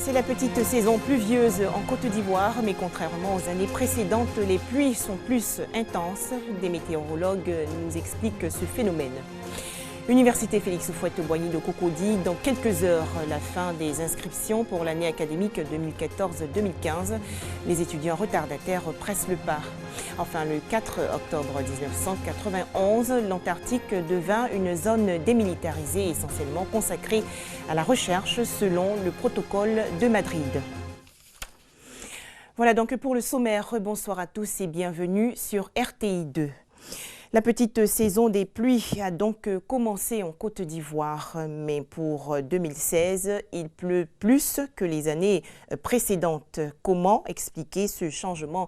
C'est la petite saison pluvieuse en Côte d'Ivoire, mais contrairement aux années précédentes, les pluies sont plus intenses. Des météorologues nous expliquent ce phénomène. Université Félix Houphouët-Boigny de Cocody, dans quelques heures, la fin des inscriptions pour l'année académique 2014-2015. Les étudiants retardataires pressent le pas. Enfin, le 4 octobre 1991, l'Antarctique devint une zone démilitarisée essentiellement consacrée à la recherche selon le protocole de Madrid. Voilà donc pour le sommaire. Bonsoir à tous et bienvenue sur RTI 2. La petite saison des pluies a donc commencé en Côte d'Ivoire, mais pour 2016, il pleut plus que les années précédentes. Comment expliquer ce changement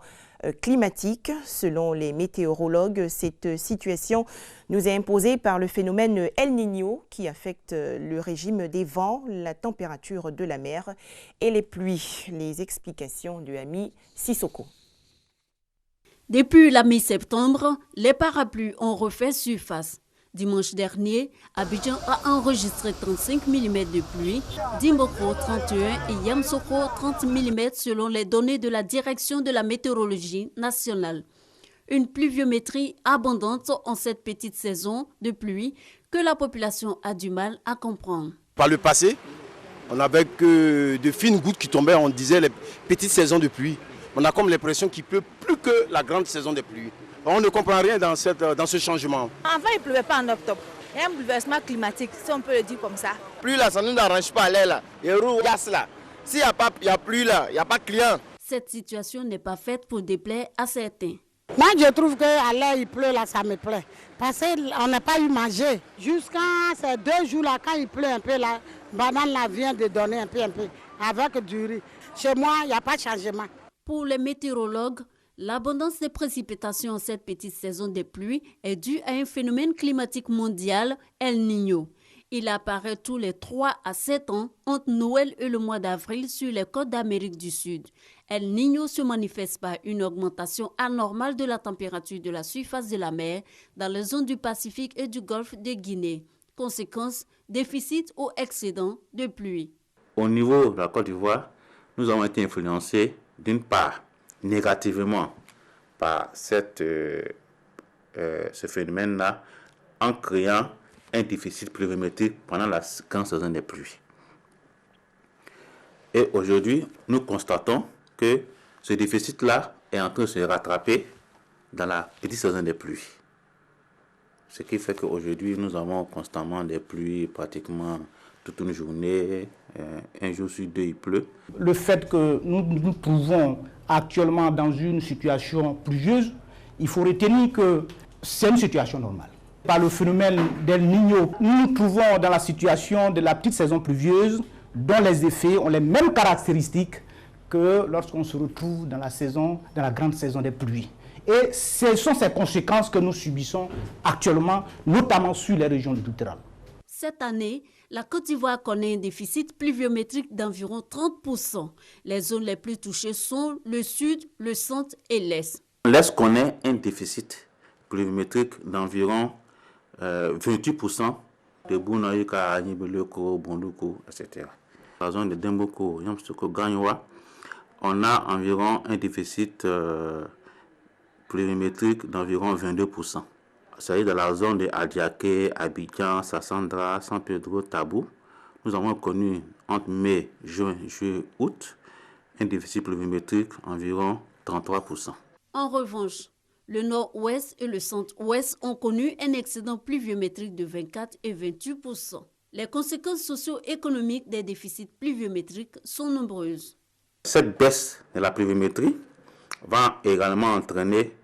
climatique? Selon les météorologues, cette situation nous est imposée par le phénomène El Niño qui affecte le régime des vents, la température de la mer et les pluies. Les explications de Ami Sissoko. Depuis la mi-septembre, les parapluies ont refait surface. Dimanche dernier, Abidjan a enregistré 35 mm de pluie, Dimboko 31 et Yamsoko 30 mm selon les données de la Direction de la météorologie nationale. Une pluviométrie abondante en cette petite saison de pluie que la population a du mal à comprendre. Par le passé, on n'avait que de fines gouttes qui tombaient, on disait les petites saisons de pluie. On a comme l'impression qu'il pleut plus que la grande saison des pluies. On ne comprend rien dans ce changement. Avant, il ne pleuvait pas en octobre. Il y a un bouleversement climatique, si on peut le dire comme ça. Pluie là, ça ne nous arrange pas. Là. Il y a là. S'il n'y a plus là, il n'y a pas de client. Cette situation n'est pas faite pour déplaire à certains. Moi, je trouve qu'à l'air, il pleut là, ça me plaît. Parce qu'on n'a pas eu mangé. Jusqu'à ces 2 jours là, quand il pleut un peu, la banane là vient de donner un peu, avec du riz. Chez moi, il n'y a pas de changement. Pour les météorologues, l'abondance des précipitations en cette petite saison des pluies est due à un phénomène climatique mondial, El Niño. Il apparaît tous les 3 à 7 ans entre Noël et le mois d'avril sur les côtes d'Amérique du Sud. El Niño se manifeste par une augmentation anormale de la température de la surface de la mer dans les zones du Pacifique et du golfe de Guinée. Conséquence, déficit ou excédent de pluie. Au niveau de la Côte d'Ivoire, nous avons été influencés d'une part négativement par ce phénomène-là en créant un déficit pluviométrique pendant la grande saison des pluies. Et aujourd'hui, nous constatons que ce déficit-là est en train de se rattraper dans la petite saison des pluies. Ce qui fait qu'aujourd'hui, nous avons constamment des pluies pratiquement toute une journée, un jour sur 2, il pleut. Le fait que nous nous trouvons actuellement dans une situation pluvieuse, il faut retenir que c'est une situation normale. Par le phénomène d'El Niño, nous nous trouvons dans la situation de la petite saison pluvieuse, dont les effets ont les mêmes caractéristiques que lorsqu'on se retrouve dans la grande saison des pluies. Et ce sont ces conséquences que nous subissons actuellement, notamment sur les régions littorales. Cette année, la Côte d'Ivoire connaît un déficit pluviométrique d'environ 30%. Les zones les plus touchées sont le sud, le centre et l'est. L'est connaît un déficit pluviométrique d'environ 28% de Bounaïka, Anibeleko, Bonduko, etc. La zone de Demboko, Yamsoko, Gagnoua, on a environ un déficit pluviométrique d'environ 22%. C'est-à-dire dans la zone de Adiaké, Abidjan, Sassandra, San Pedro, Tabou, nous avons connu entre mai, juin, juillet, août, un déficit pluviométrique environ 33%. En revanche, le nord-ouest et le centre-ouest ont connu un excédent pluviométrique de 24 et 28%. Les conséquences socio-économiques des déficits pluviométriques sont nombreuses. Cette baisse de la pluviométrie va également entraîner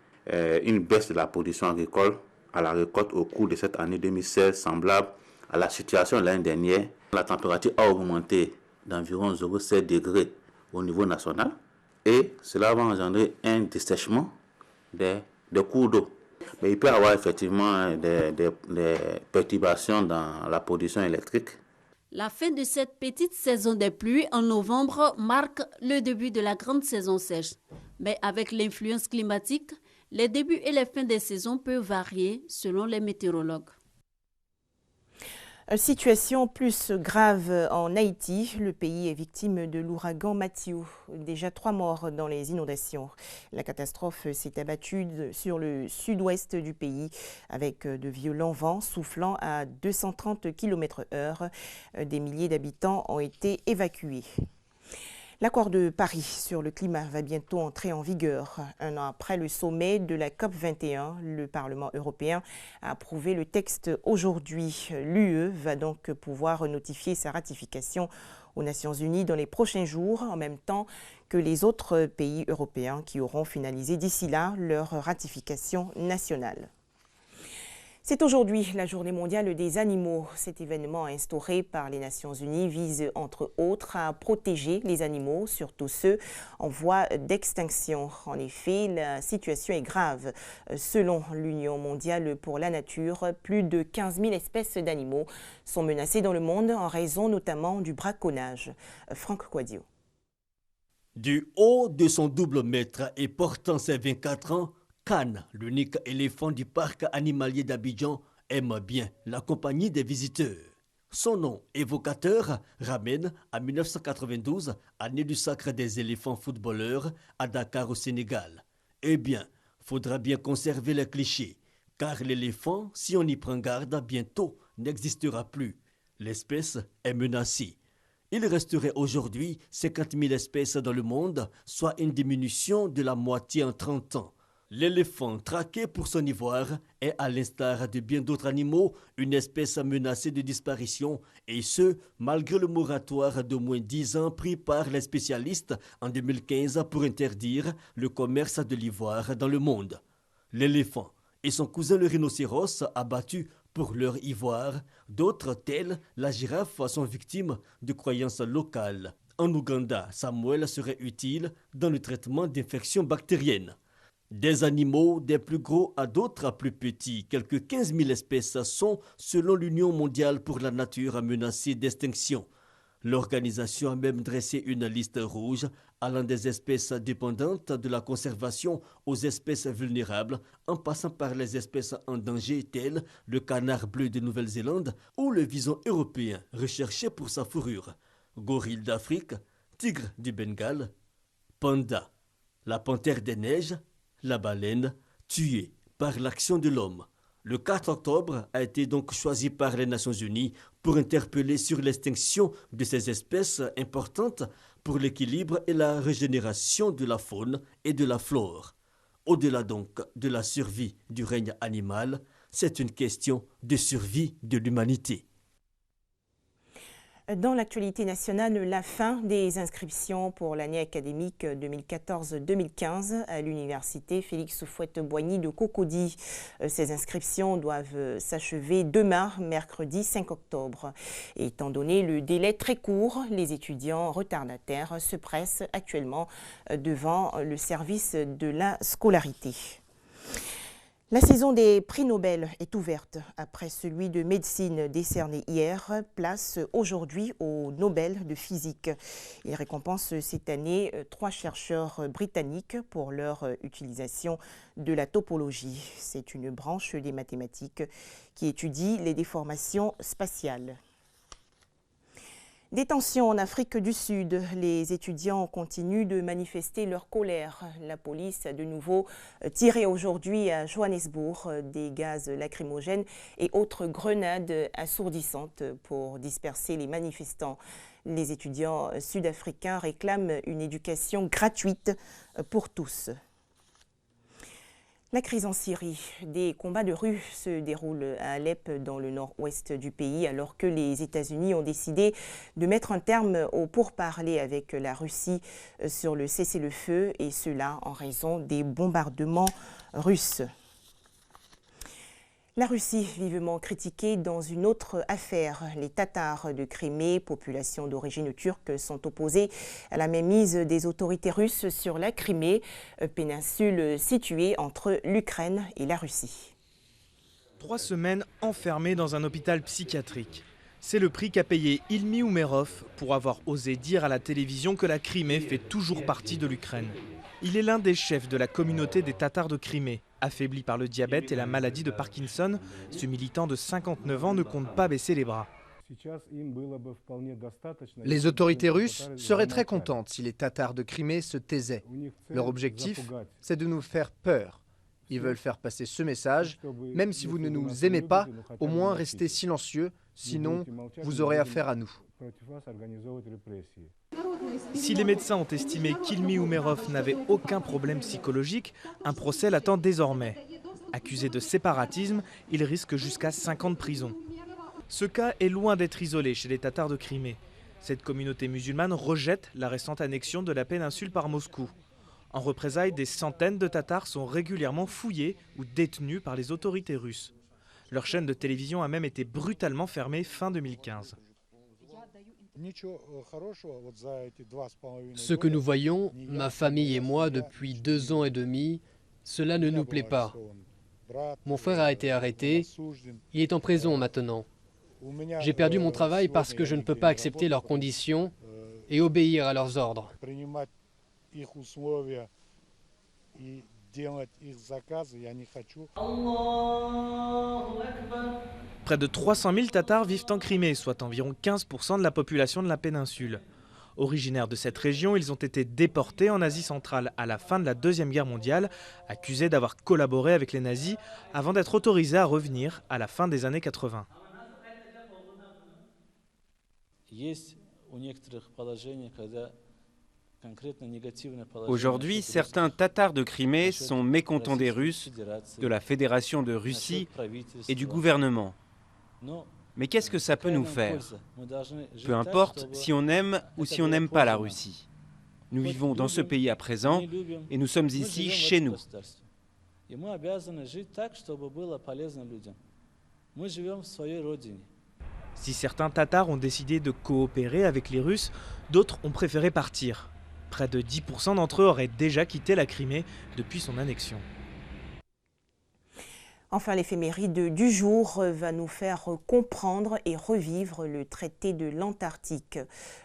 une baisse de la production agricole à la récolte au cours de cette année 2016, semblable à la situation de l'année dernière. La température a augmenté d'environ 0,7 degrés au niveau national et cela va engendrer un dessèchement des cours d'eau. Mais il peut y avoir effectivement des perturbations dans la production électrique. La fin de cette petite saison des pluies en novembre marque le début de la grande saison sèche. Mais avec l'influence climatique, les débuts et les fins des saisons peuvent varier selon les météorologues. Situation plus grave en Haïti. Le pays est victime de l'ouragan Matthew. Déjà 3 morts dans les inondations. La catastrophe s'est abattue sur le sud-ouest du pays avec de violents vents soufflant à 230 km/h. Des milliers d'habitants ont été évacués. L'accord de Paris sur le climat va bientôt entrer en vigueur. 1 an après le sommet de la COP21, le Parlement européen a approuvé le texte aujourd'hui. L'UE va donc pouvoir notifier sa ratification aux Nations Unies dans les prochains jours, en même temps que les autres pays européens qui auront finalisé d'ici là leur ratification nationale. C'est aujourd'hui la Journée mondiale des animaux. Cet événement instauré par les Nations Unies vise entre autres à protéger les animaux, surtout ceux en voie d'extinction. En effet, la situation est grave. Selon l'Union mondiale pour la nature, plus de 15 000 espèces d'animaux sont menacées dans le monde en raison notamment du braconnage. Franck Quadio. Du haut de son double mètre et portant ses 24 ans, Khan, l'unique éléphant du parc animalier d'Abidjan, aime bien la compagnie des visiteurs. Son nom évocateur ramène à 1992, année du sacre des éléphants footballeurs à Dakar au Sénégal. Eh bien, faudra bien conserver les clichés, car l'éléphant, si on y prend garde, bientôt n'existera plus. L'espèce est menacée. Il resterait aujourd'hui 50 000 espèces dans le monde, soit une diminution de la moitié en 30 ans. L'éléphant, traqué pour son ivoire, est, à l'instar de bien d'autres animaux, une espèce menacée de disparition, et ce, malgré le moratoire d'au moins 10 ans pris par les spécialistes en 2015 pour interdire le commerce de l'ivoire dans le monde. L'éléphant et son cousin le rhinocéros, abattus pour leur ivoire, d'autres, tels la girafe, sont victimes de croyances locales. En Ouganda, Samuel serait utile dans le traitement d'infections bactériennes. Des animaux, des plus gros à d'autres plus petits, quelques 15 000 espèces sont, selon l'Union mondiale pour la nature, menacées d'extinction. L'organisation a même dressé une liste rouge allant des espèces dépendantes de la conservation aux espèces vulnérables, en passant par les espèces en danger telles le canard bleu de Nouvelle-Zélande ou le vison européen recherché pour sa fourrure, gorille d'Afrique, tigre du Bengale, panda, la panthère des neiges, la baleine, tuée par l'action de l'homme. Le 4 octobre a été donc choisi par les Nations Unies pour interpeller sur l'extinction de ces espèces importantes pour l'équilibre et la régénération de la faune et de la flore. Au-delà donc de la survie du règne animal, c'est une question de survie de l'humanité. Dans l'actualité nationale, la fin des inscriptions pour l'année académique 2014-2015 à l'université Félix Houphouët-Boigny de Cocody. Ces inscriptions doivent s'achever demain, mercredi 5 octobre. Et étant donné le délai très court, les étudiants retardataires se pressent actuellement devant le service de la scolarité. La saison des prix Nobel est ouverte après celui de médecine décerné hier, place aujourd'hui au Nobel de physique. Il récompense cette année 3 chercheurs britanniques pour leur utilisation de la topologie. C'est une branche des mathématiques qui étudie les déformations spatiales. Des tensions en Afrique du Sud. Les étudiants continuent de manifester leur colère. La police a de nouveau tiré aujourd'hui à Johannesburg des gaz lacrymogènes et autres grenades assourdissantes pour disperser les manifestants. Les étudiants sud-africains réclament une éducation gratuite pour tous. La crise en Syrie. Des combats de rue se déroulent à Alep dans le nord-ouest du pays alors que les États-Unis ont décidé de mettre un terme aux pourparlers avec la Russie sur le cessez-le-feu et cela en raison des bombardements russes. La Russie vivement critiquée dans une autre affaire. Les Tatars de Crimée, population d'origine turque, sont opposés à la mainmise des autorités russes sur la Crimée, péninsule située entre l'Ukraine et la Russie. 3 semaines enfermé dans un hôpital psychiatrique. C'est le prix qu'a payé Ilmi Oumerov pour avoir osé dire à la télévision que la Crimée fait toujours partie de l'Ukraine. Il est l'un des chefs de la communauté des Tatars de Crimée. Affaibli par le diabète et la maladie de Parkinson, ce militant de 59 ans ne compte pas baisser les bras. Les autorités russes seraient très contentes si les Tatars de Crimée se taisaient. Leur objectif, c'est de nous faire peur. Ils veulent faire passer ce message, même si vous ne nous aimez pas, au moins restez silencieux, sinon vous aurez affaire à nous. Si les médecins ont estimé qu'Ilmi Oumerov n'avait aucun problème psychologique, un procès l'attend désormais. Accusé de séparatisme, il risque jusqu'à 5 ans de prison. Ce cas est loin d'être isolé chez les Tatars de Crimée. Cette communauté musulmane rejette la récente annexion de la péninsule par Moscou. En représailles, des centaines de Tatars sont régulièrement fouillés ou détenus par les autorités russes. Leur chaîne de télévision a même été brutalement fermée fin 2015. Ce que nous voyons, ma famille et moi, depuis 2 ans et demi, cela ne nous plaît pas. Mon frère a été arrêté, il est en prison maintenant. J'ai perdu mon travail parce que je ne peux pas accepter leurs conditions et obéir à leurs ordres. Près de 300 000 Tatars vivent en Crimée, soit environ 15% de la population de la péninsule. Originaires de cette région, ils ont été déportés en Asie centrale à la fin de la Deuxième Guerre mondiale, accusés d'avoir collaboré avec les nazis avant d'être autorisés à revenir à la fin des années 80. Aujourd'hui, certains Tatars de Crimée sont mécontents des Russes, de la Fédération de Russie et du gouvernement. Mais qu'est-ce que ça peut nous faire? Peu importe si on aime ou si on n'aime pas la Russie. Nous vivons dans ce pays à présent et nous sommes ici chez nous. Si certains Tatars ont décidé de coopérer avec les Russes, d'autres ont préféré partir. Près de 10% d'entre eux auraient déjà quitté la Crimée depuis son annexion. Enfin, l'éphéméride du jour va nous faire comprendre et revivre le traité de l'Antarctique.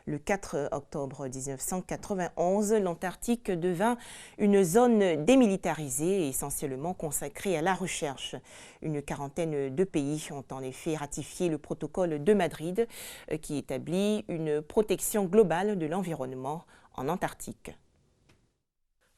Le 4 octobre 1991, l'Antarctique devint une zone démilitarisée et essentiellement consacrée à la recherche. Une quarantaine de pays ont en effet ratifié le protocole de Madrid qui établit une protection globale de l'environnement en Antarctique.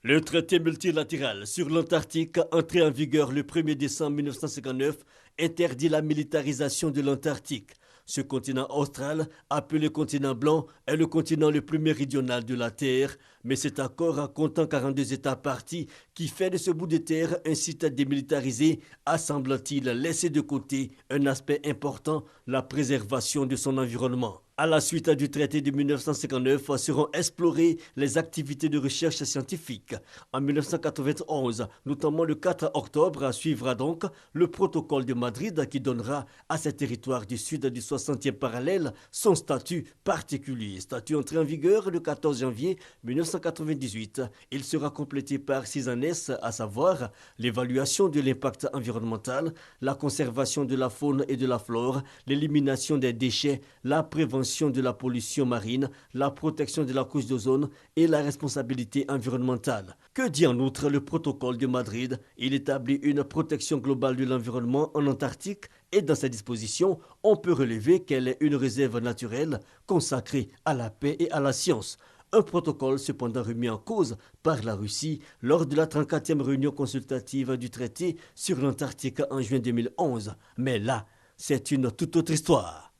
Le traité multilatéral sur l'Antarctique, entré en vigueur le 1er décembre 1959, interdit la militarisation de l'Antarctique. Ce continent austral, appelé continent blanc, est le continent le plus méridional de la Terre, mais cet accord, comptant 42 États partis, qui fait de ce bout de terre un site démilitarisé, a, semble-t-il, laissé de côté un aspect important, la préservation de son environnement. À la suite du traité de 1959, seront explorées les activités de recherche scientifique. En 1991, notamment le 4 octobre, suivra donc le protocole de Madrid qui donnera à ces territoires du sud du 60e parallèle son statut particulier. Statut entré en vigueur le 14 janvier 1998. Il sera complété par 6 annexes, à savoir l'évaluation de l'impact environnemental, la conservation de la faune et de la flore, l'élimination des déchets, la prévention de la pollution marine, la protection de la couche d'ozone et la responsabilité environnementale. Que dit en outre le protocole de Madrid? Il établit une protection globale de l'environnement en Antarctique et dans sa disposition, on peut relever qu'elle est une réserve naturelle consacrée à la paix et à la science. Un protocole cependant remis en cause par la Russie lors de la 34e réunion consultative du traité sur l'Antarctique en juin 2011. Mais là, c'est une toute autre histoire.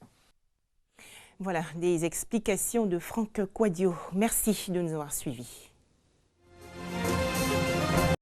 Voilà, des explications de Franck Quadio. Merci de nous avoir suivis.